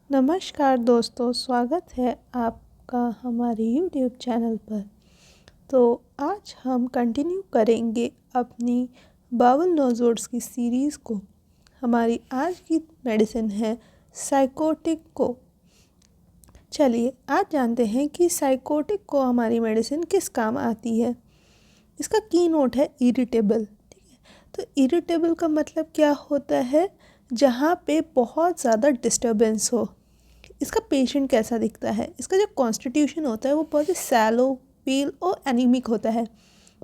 नमस्कार दोस्तों, स्वागत है आपका हमारे YouTube चैनल पर। तो आज हम कंटिन्यू करेंगे अपनी बाउल नोज़ोड्स की सीरीज़ को। हमारी आज की मेडिसिन है साइकोटिक को। चलिए आज जानते हैं कि साइकोटिक को हमारी मेडिसिन किस काम आती है। इसका की नोट है इरिटेबल। ठीक है, तो इरिटेबल का मतलब क्या होता है? जहाँ पे बहुत ज़्यादा डिस्टर्बेंस हो। इसका पेशेंट कैसा दिखता है? इसका जो कॉन्स्टिट्यूशन होता है वो बहुत ही सैलो, पील और एनीमिक होता है।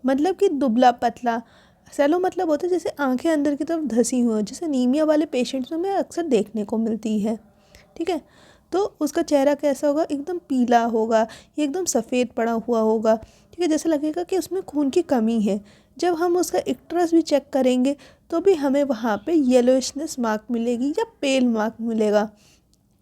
मतलब कि दुबला पतला। सैलो मतलब होता है जैसे आंखें अंदर की तरफ धसी हुई, जैसे नीमिया वाले पेशेंट्स में हमें अक्सर देखने को मिलती है। ठीक है, तो उसका चेहरा कैसा होगा? एकदम पीला होगा, ये एकदम सफ़ेद पड़ा हुआ होगा। ठीक है, जैसे लगेगा कि उसमें खून की कमी है। जब हम उसका इक्ट्रस भी चेक करेंगे तो भी हमें वहाँ पे येलोइशनेस मार्क मिलेगी या पेल मार्क मिलेगा,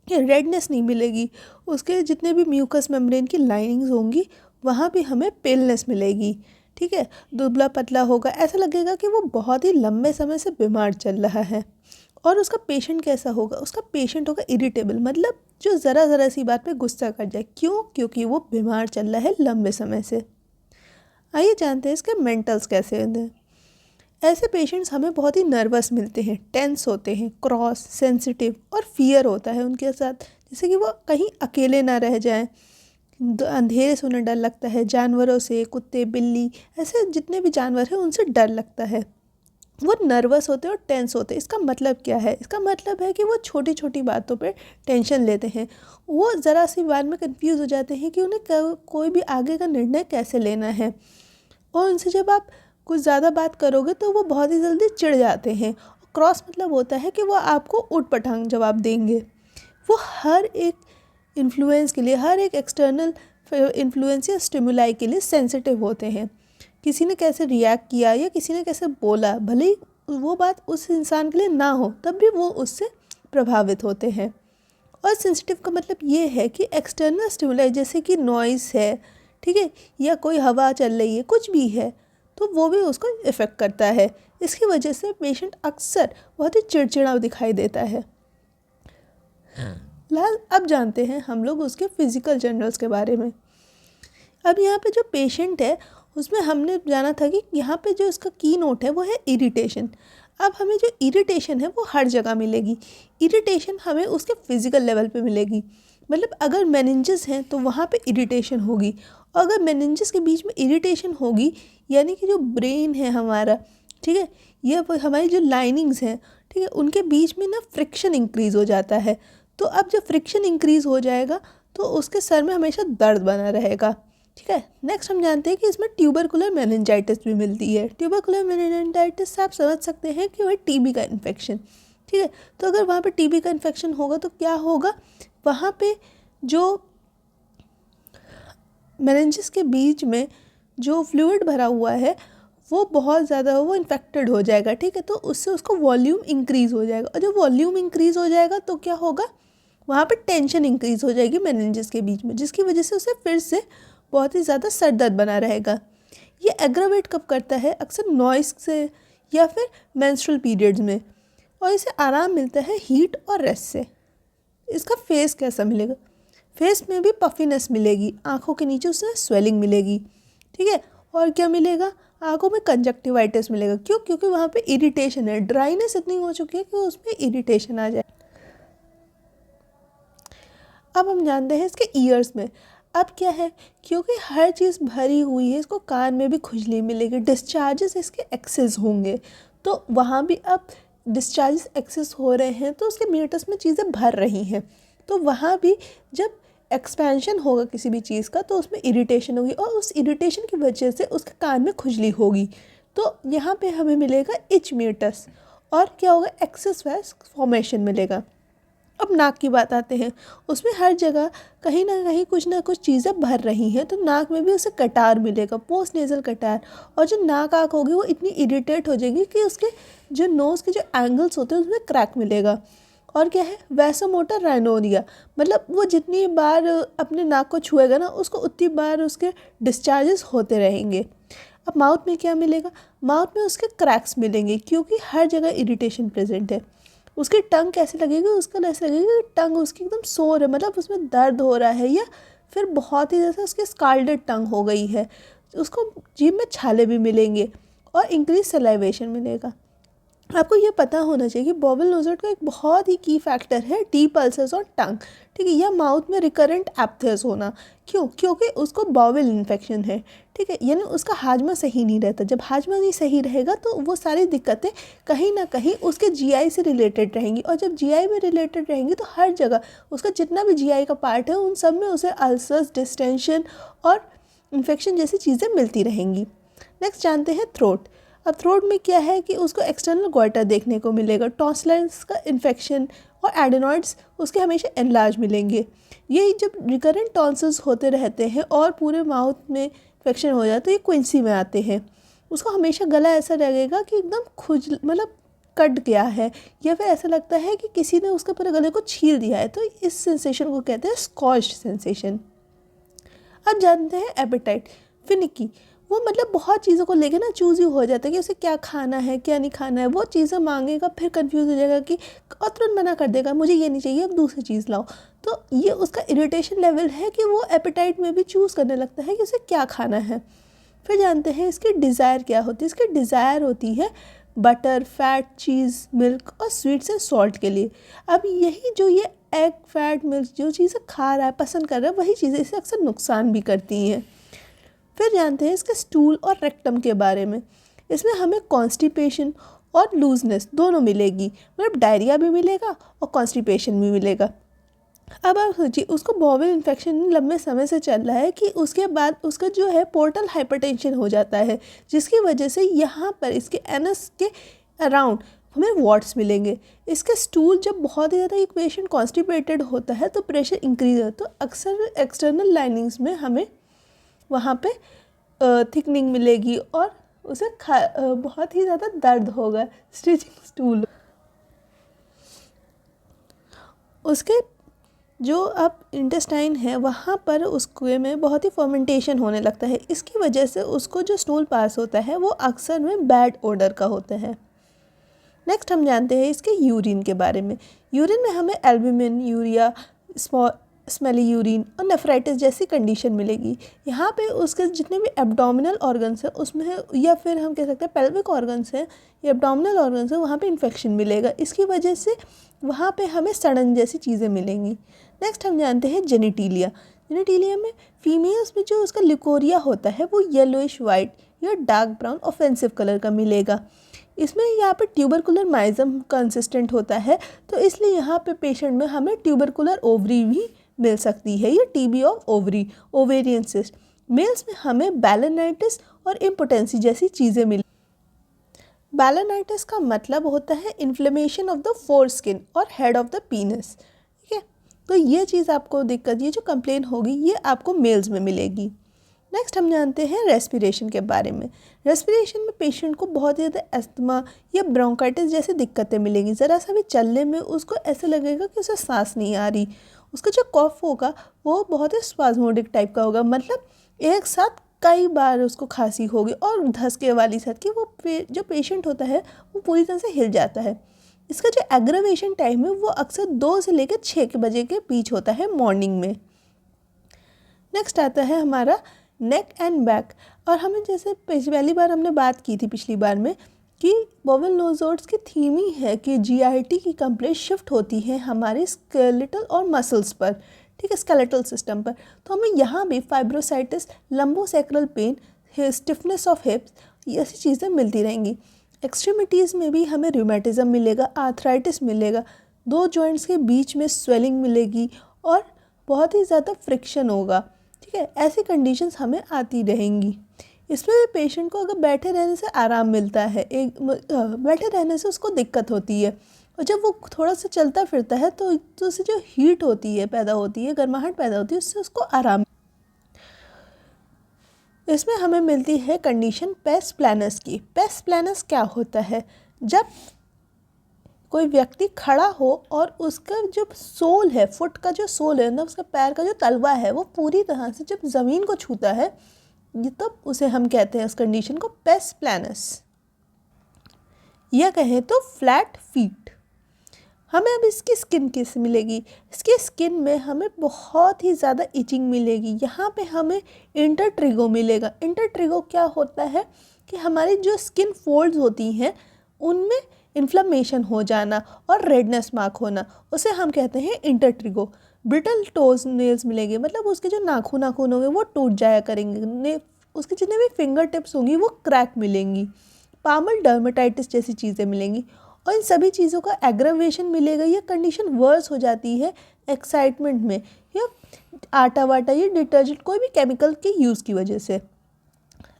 ये रेडनेस नहीं मिलेगी। उसके जितने भी म्यूकस मेम्ब्रेन की लाइनिंग्स होंगी वहाँ भी हमें पेलनेस मिलेगी। ठीक है, दुबला पतला होगा, ऐसा लगेगा कि वो बहुत ही लंबे समय से बीमार चल रहा है। और उसका पेशेंट कैसा होगा? उसका पेशेंट होगा इरिटेबल, मतलब जो ज़रा सी बात पे गुस्सा कर जाए। क्यों? क्योंकि वो बीमार चल रहा है लंबे समय से। आइए जानते हैं इसके मेंटल्स कैसे हैं। ऐसे पेशेंट्स हमें बहुत ही नर्वस मिलते हैं, टेंस होते हैं, क्रॉस, सेंसिटिव और फियर होता है उनके साथ, जैसे कि वो कहीं अकेले ना रह जाएं। अंधेरे से उन्हें डर लगता है, जानवरों से, कुत्ते, बिल्ली, ऐसे जितने भी जानवर हैं उनसे डर लगता है। वो नर्वस होते हैं और टेंस होते हैं। इसका मतलब क्या है? इसका मतलब है कि वो छोटी छोटी बातों पर टेंशन लेते हैं। वो ज़रा सी बात में कंफ्यूज हो जाते हैं कि उन्हें कोई भी आगे का निर्णय कैसे लेना है। और उनसे जब आप कुछ ज़्यादा बात करोगे तो वो बहुत ही जल्दी चिढ़ जाते हैं। क्रॉस मतलब होता है कि वो आपको ऊट पटांग जवाब देंगे। वो हर एक इन्फ्लुएंस के लिए, हर एक एक्सटर्नल इन्फ्लुएंस या स्टिमुलाई के लिए सेंसिटिव होते हैं। किसी ने कैसे रिएक्ट किया या किसी ने कैसे बोला, भले ही वो बात उस इंसान के लिए ना हो, तब भी वो उससे प्रभावित होते हैं। और सेंसिटिव का मतलब ये है कि एक्सटर्नल स्टिमुलाई जैसे कि नॉइज़ है, ठीक है, या कोई हवा चल रही है, कुछ भी है, तो वो भी उसको इफ़ेक्ट करता है। इसकी वजह से पेशेंट अक्सर बहुत ही चिड़चिड़ा दिखाई देता है। फिलहाल अब जानते हैं हम लोग उसके फिज़िकल जनरल्स के बारे में। अब यहाँ पे जो पेशेंट है उसमें हमने जाना था कि यहाँ पे जो इसका की नोट है वो है इरिटेशन। अब हमें जो इरिटेशन है वो हर जगह मिलेगी। इरिटेशन हमें उसके फिज़िकल लेवल पे मिलेगी। मतलब अगर मेनिंजेस हैं तो वहाँ पे इरिटेशन होगी, और अगर मेनिंजेस के बीच में इरिटेशन होगी यानी कि जो ब्रेन है हमारा, ठीक है, यह हमारी जो लाइनिंग्स हैं, ठीक है, उनके बीच में ना फ्रिक्शन इंक्रीज़ हो जाता है। तो अब जब फ्रिक्शन इंक्रीज़ हो जाएगा तो उसके सर में हमेशा दर्द बना रहेगा। ठीक है, नेक्स्ट हम जानते हैं कि इसमें ट्यूबरकुलर मेनिंजाइटिस भी मिलती है। ट्यूबरकुलर मेनिंजाइटिस से आप समझ सकते हैं कि वह टीबी का इन्फेक्शन। ठीक है, तो अगर वहाँ पे टीबी का इन्फेक्शन होगा तो क्या होगा? वहाँ पे जो मेनिंजेस के बीच में जो फ्लूइड भरा हुआ है वो बहुत ज़्यादा वो इन्फेक्टेड हो जाएगा। ठीक है, तो उससे उसका वॉल्यूम इंक्रीज़ हो जाएगा, और जब वॉल्यूम इंक्रीज़ हो जाएगा तो क्या होगा? वहाँ पे टेंशन इंक्रीज़ हो जाएगी मेनिंजेस के बीच में, जिसकी वजह से उसे फिर से बहुत ही ज़्यादा सर दर्द बना रहेगा। ये एग्रावेट कब करता है? अक्सर नॉइस से या फिर मेंस्ट्रुअल पीरियड्स में, और इसे आराम मिलता है हीट और रेस्ट से। इसका फेस कैसा मिलेगा? फेस में भी पफिनेस मिलेगी, आँखों के नीचे उसे स्वेलिंग मिलेगी। ठीक है, और क्या मिलेगा? आँखों में कंजक्टिवाइटिस मिलेगा। क्यों? क्योंकि वहाँ पे इरिटेशन है, ड्राइनेस इतनी हो चुकी है कि उसमें इरिटेशन आ जाए। अब हम जानते हैं इसके ईयर्स में। अब क्या है, क्योंकि हर चीज़ भरी हुई है, इसको कान में भी खुजली मिलेगी, डिस्चार्जेस इसके एक्सेस होंगे। तो वहाँ भी अब डिस्चार्जेस एक्सेस हो रहे हैं तो उसके म्यूटस में चीज़ें भर रही हैं, तो वहाँ भी जब एक्सपेंशन होगा किसी भी चीज़ का तो उसमें इरिटेशन होगी, और उस इरिटेशन की वजह से उसके कान में खुजली होगी। तो यहाँ पे हमें मिलेगा इच म्यूटस, और क्या होगा? एक्सेस वैस फॉर्मेशन मिलेगा। अब नाक की बात आते हैं, उसमें हर जगह कहीं ना कुछ चीज़ें भर रही हैं, तो नाक में भी उसे कटार मिलेगा, पोस्ट नेज़ल कटार। और जो नाक आँख होगी वो इतनी इरिटेट हो जाएगी कि उसके जो नोज़ के जो एंगल्स होते हैं उसमें क्रैक मिलेगा। और क्या है? वैसोमोटर राइनोरिया, मतलब वो जितनी बार अपने नाक को छुएगा ना उसको उतनी बार उसके डिस्चार्जेस होते रहेंगे। अब माउथ में क्या मिलेगा? माउथ में उसके क्रैक्स मिलेंगे, क्योंकि हर जगह इरिटेशन प्रेजेंट है। उसकी टंग कैसे लगेगी, उसका ऐसे लगेगा कि टंग उसकी एकदम सोर है, मतलब उसमें दर्द हो रहा है, या फिर बहुत ही जैसे उसकी स्काल्डेड टंग हो गई है। उसको जीभ में छाले भी मिलेंगे और इंक्रीज सलाइवेशन मिलेगा। आपको ये पता होना चाहिए कि बॉवल नोज़ल का एक बहुत ही की फैक्टर है डीप अल्सर्स और टंग, ठीक है, या माउथ में रिकरेंट एप्थेस होना। क्यों? क्योंकि उसको बॉवल इन्फेक्शन है, ठीक है, यानी उसका हाजमा सही नहीं रहता। जब हाजमा नहीं सही रहेगा तो वो सारी दिक्कतें कहीं ना कहीं उसके जीआई से रिलेटेड रहेंगी, और जब जीआई में रिलेटेड रहेंगी तो हर जगह उसका जितना भी जीआई का पार्ट है उन सब में उसे अल्सर्स, डिस्टेंशन और इन्फेक्शन जैसी चीज़ें मिलती रहेंगी। नेक्स्ट जानते हैं थ्रोट। अब थ्रोट में क्या है कि उसको एक्सटर्नल गोइटर देखने को मिलेगा, टॉन्सिलाइटिस का इन्फेक्शन और एडेनॉइड्स उसके हमेशा एनलार्ज मिलेंगे। ये जब रिकरेंट टॉन्सिल्स होते रहते हैं और पूरे माउथ में इन्फेक्शन हो जाता है तो ये क्विंसी में आते हैं। उसको हमेशा गला ऐसा लगेगा कि एकदम खुज मतलब कट गया है, या फिर ऐसा लगता है कि किसी ने उसके पूरे गले को छील दिया है, तो इस सेंसेशन को कहते हैं स्कॉच्ड सेंसेशन। अब जानते हैं एपेटाइट। फिनिकी, वो मतलब बहुत चीज़ों को लेके ना चूज़ी हो जाता है कि उसे क्या खाना है क्या नहीं खाना है। वो चीज़ें मांगेगा, फिर कंफ्यूज हो जाएगा कि, और तुरंत मना कर देगा मुझे ये नहीं चाहिए, अब दूसरी चीज़ लाओ। तो ये उसका इरिटेशन लेवल है कि वो एपेटाइट में भी चूज़ करने लगता है कि उसे क्या खाना है। फिर जानते हैं इसकी डिज़ायर क्या होती है। इसकी डिज़ायर होती है बटर, फैट, चीज़, मिल्क और स्वीट्स एंड सॉल्ट के लिए। अब यही जो ये एग, फैट, मिल्क जो चीज़ें खा रहा है, पसंद कर रहा है, वही चीज़ें इसे अक्सर नुकसान भी करती हैं। फिर जानते हैं इसके स्टूल और रेक्टम के बारे में। इसमें हमें कॉन्स्टिपेशन और लूजनेस दोनों मिलेगी, मतलब डायरिया भी मिलेगा और कॉन्स्टिपेशन भी मिलेगा। अब आप सोचिए उसको बॉवल इन्फेक्शन लंबे समय से चल रहा है कि उसके बाद उसका जो है पोर्टल हाइपरटेंशन हो जाता है, जिसकी वजह से यहाँ पर इसके एनस के अराउंड हमें वॉट्स मिलेंगे। इसके स्टूल जब बहुत ही ज़्यादा एक पेशेंट कॉन्स्टिपेटेड होता है तो प्रेशर इंक्रीज होता है, तो अक्सर एक्सटर्नल लाइनिंग्स में हमें वहाँ पे थिकनिंग मिलेगी और उसे बहुत ही ज़्यादा दर्द होगा, स्टिचिंग स्टूल। उसके जो अब इंटेस्टाइन है वहाँ पर उसके में बहुत ही फर्मेंटेशन होने लगता है। इसकी वजह से उसको जो स्टूल पास होता है वो अक्सर में बैड ओडर का होता है। नेक्स्ट हम जानते हैं इसके यूरिन के बारे में। यूरिन में हमें एल्ब्यूमिन, यूरिया, स्मेली यूरिन और नेफ्राइटिस जैसी कंडीशन मिलेगी। यहाँ पे उसके जितने भी एब्डोमिनल ऑर्गन्स हैं उसमें, या फिर हम कह सकते हैं पेल्विक ऑर्गन्स हैं या एब्डोमिनल ऑर्गन्स हैं, वहाँ पे इन्फेक्शन मिलेगा। इसकी वजह से वहाँ पे हमें सड़न जैसी चीज़ें मिलेंगी। नेक्स्ट हम जानते हैं जेनिटिलिया। जेनिटिलिया में फीमेल्स में जो उसका लिकोरिया होता है वो येलोइश वाइट या डार्क ब्राउन ऑफेंसिव कलर का मिलेगा। इसमें यहाँ पे ट्यूबरकुलर माइजम कंसिस्टेंट होता है, तो इसलिए यहाँ पे पेशेंट में हमें ट्यूबरकुलर ओवरी भी मिल सकती है, या TB of ovary, ovarian cyst. Males में हमें बैलेनाइटिस और इम्पोटेंसी जैसी चीज़ें मिली। बैलेनाइटिस का मतलब होता है inflammation of the four skin और हेड ऑफ द पीनस, ठीक है। तो ये चीज़ आपको दिक्कत, ये जो कंप्लेन होगी ये आपको मेल्स में मिलेगी। नेक्स्ट हम जानते हैं रेस्पिरेशन के बारे में। रेस्पिरेशन में पेशेंट को बहुत ज़्यादा अस्थमा या ब्रोंकाइटिस जैसी दिक्कतें मिलेंगी। ज़रा सा भी चलने में उसको ऐसे लगेगा कि उसे सांस नहीं आ रही। उसका जो कॉफ होगा वो बहुत ही स्पाज्मोडिक टाइप का होगा, मतलब एक साथ कई बार उसको खांसी होगी और धसके वाली साथ कि वो जो पेशेंट होता है वो पूरी तरह से हिल जाता है। इसका जो एग्रावेशन टाइम है वो अक्सर 2 से लेकर 6 बजे के बीच होता है मॉर्निंग में। नेक्स्ट आता है हमारा नेक एंड बैक। और हमें जैसे पहली बार हमने बात की थी पिछली बार में कि बॉवल नोज़ोड्स की थीम ही है कि जीआईटी की कंप्लेंट शिफ्ट होती है हमारे स्केलेटल और मसल्स पर, ठीक है, स्केलेटल सिस्टम पर। तो हमें यहाँ भी fibrositis, lumbosacral pain, stiffness of hips, ऐसी चीज़ें मिलती रहेंगी। एक्सट्रीमिटीज़ में भी हमें रूमेटिज़म मिलेगा, आर्थराइटिस मिलेगा, 2 जॉइंट्स के बीच में स्वेलिंग मिलेगी और बहुत ही ज़्यादा फ्रिक्शन होगा, ठीक है। ऐसी कंडीशंस हमें आती रहेंगी। इसमें भी पेशेंट को अगर बैठे रहने से आराम मिलता है, बैठे रहने से उसको दिक्कत होती है, और जब वो थोड़ा सा चलता फिरता है तो उससे जो हीट होती है, पैदा होती है, गर्माहट पैदा होती है, उससे उसको आराम। इसमें हमें मिलती है कंडीशन पेस प्लानस की। पेस प्लानस क्या होता है? जब कोई व्यक्ति खड़ा हो और उसका जो सोल है, फुट का जो सोल है ना, उसका पैर का जो तलवा है वो पूरी तरह से जब ज़मीन को छूता है, तब उसे हम कहते हैं उस कंडीशन को पेस प्लानस, या कहें तो फ्लैट फीट। हमें अब इसकी स्किन कैसे मिलेगी? इसकी स्किन में हमें बहुत ही ज़्यादा इचिंग मिलेगी। यहाँ पे हमें इंटरट्रिगो मिलेगा। इंटरट्रिगो क्या होता है कि हमारी जो स्किन फोल्ड्स होती हैं उनमें इन्फ्लेमेशन हो जाना और रेडनेस मार्क होना, उसे हम कहते हैं इंटरट्रिगो। ब्रिटल टोज नेल्स मिलेंगे, मतलब उसके जो नाखून होंगे वो टूट जाया करेंगे, उसके जितने भी फिंगर टिप्स होंगी वो क्रैक मिलेंगी। पामल डर्मेटाइटिस जैसी चीज़ें मिलेंगी और इन सभी चीज़ों का एग्रावेशन मिलेगा। ये कंडीशन वर्स हो जाती है एक्साइटमेंट में या आटा वाटा या डिटर्जेंट कोई भी केमिकल के यूज़ की वजह से।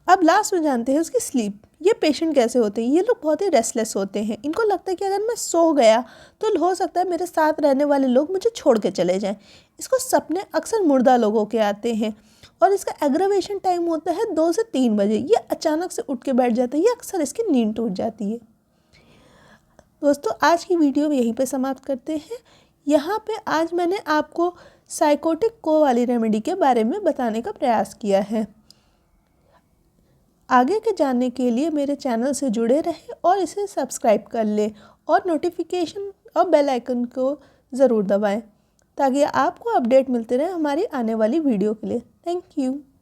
अब लास्ट में जानते हैं उसकी स्लीप। ये पेशेंट कैसे होते हैं? ये लोग बहुत ही रेस्टलेस होते हैं। इनको लगता है कि अगर मैं सो गया तो हो सकता है मेरे साथ रहने वाले लोग मुझे छोड़ के चले जाएं। इसको सपने अक्सर मुर्दा लोगों के आते हैं और इसका एग्रावेशन टाइम होता है 2 से 3 बजे। ये अचानक से उठ के बैठ जाता है, ये अक्सर इसकी नींद टूट जाती है। दोस्तों, आज की वीडियो यहीं पे समाप्त करते हैं। यहाँ पे आज मैंने आपको साइकोटिक को वाली रेमेडी के बारे में बताने का प्रयास किया है। आगे के जानने के लिए मेरे चैनल से जुड़े रहें और इसे सब्सक्राइब कर लें और नोटिफिकेशन और बेल आइकन को ज़रूर दबाएं ताकि आपको अपडेट मिलते रहे हमारी आने वाली वीडियो के लिए। Thank you.